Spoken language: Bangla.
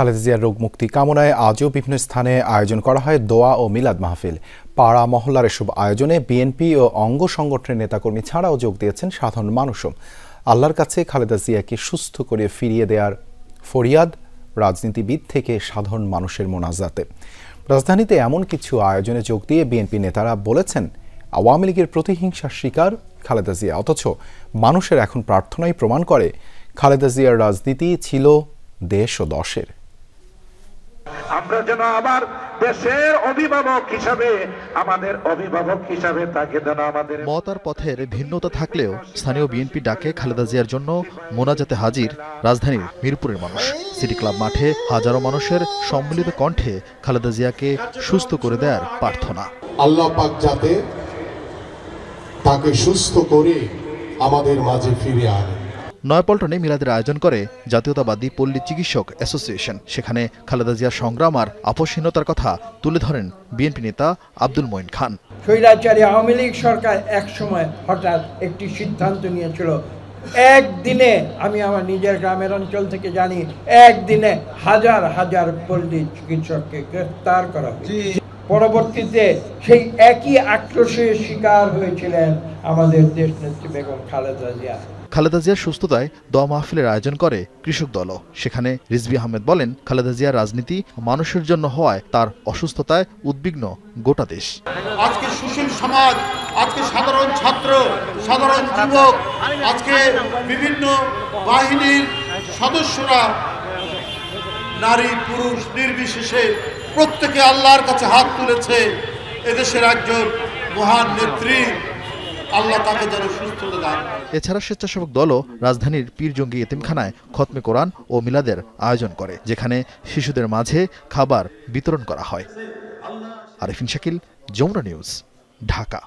খালেদা জিয়ার রোগ মুক্তি কামনায় আজও বিভিন্ন স্থানে আয়োজন করা হয় দোয়া ও মিলাদ মাহফিল। পাড়া মহল্লার এসব আয়োজনে বিএনপি ও অঙ্গ সংগঠনের নেতাকর্মী ছাড়াও যোগ দিয়েছেন সাধারণ মানুষও। আল্লাহর কাছে খালেদা জিয়াকে সুস্থ করে ফিরিয়ে দেওয়ার ফরিয়াদ রাজনীতিবিদ থেকে সাধারণ মানুষের মোনাজাতে। রাজধানীতে এমন কিছু আয়োজনে যোগ দিয়ে বিএনপি নেতারা বলেছেন, আওয়ামী লীগের প্রতিহিংসার শিকার খালেদা জিয়া, অথচ মানুষের এখন প্রার্থনাই প্রমাণ করে খালেদা জিয়ার রাজনীতি ছিল দেশ ও দশের। আমরা যেন আবার দেশের অভিভাবক হিসাবে, আমাদের অভিভাবক হিসাবে তাকে যেন আমাদের মতার পথের ভিন্নতা থাকলেও স্থানীয় বিএনপি ডাকে খালেদা জিয়ার জন্য মোনাজাতে হাজির রাজধানীর মিরপুরের মানুষ। সিটি ক্লাব মাঠে হাজারো মানুষের সম্মিলিত কণ্ঠে খালেদা জিয়াকে সুস্থ করে দেওয়ার প্রার্থনা। আল্লাহ পাক যাতে তাকে সুস্থ করে আমাদের মাঝে ফিরিয়ে আনে। নয়াপল্টনে মিলাদের আয়োজন করে জাতীয়তাবাদী পল্লী চিকিৎসক অ্যাসোসিয়েশন। সেখানে খালেদা জিয়ার সংগ্রাম আর আপোষহীনতার কথা তুলে ধরেন বিএনপি নেতা আব্দুল মঈন খান। স্বৈরাচারী আওয়ামী লীগ সরকার একসময় হঠাৎ একটি সিদ্ধান্ত নিয়েছিল, একদিনে, আমি আমার নিজের গ্রামের অঞ্চল থেকে জানি, একদিনে হাজার হাজার পল্লী চিকিৎসককে গ্রেফতার করা হয়েছে। পরবর্তীতে সেই একই আক্রোশের শিকার হয়েছিলেন আমাদের দেশনেত্রী বেগম খালেদা জিয়া। খালেদা জিয়ার সুস্থতায় দোয়া মাহফিলের আয়োজন করে কৃষক দলও। সেখানে রিজভী আহমেদ বলেন, খালেদা জিয়ার রাজনীতি মানুষের জন্য হওয়ায় তার অসুস্থতায় উদ্বিগ্ন গোটা দেশ। আজকে সুশীল সমাজ, আজকে সাধারণ ছাত্র, সাধারণ যুবক, আজকে বিভিন্ন বাহিনীর সদস্যরা, নারী পুরুষ নির্বিশেষে প্রত্যেকে আল্লাহর কাছে হাত তুলেছে। এদেশের একজন মহান নেত্রী, আল্লাহ তাকে যেন সুস্থতা দান। এছাড়া স্বেচ্ছাসেবক দলও রাজধানীর পীরজঙ্গি এতিমখানায় খতমে কোরআন ও মিলাদের আয়োজন করে, যেখানে শিশুদের মাঝে খাবার বিতরণ করা হয়। আরিফিন শাকিল, যমুনা নিউজ, ঢাকা।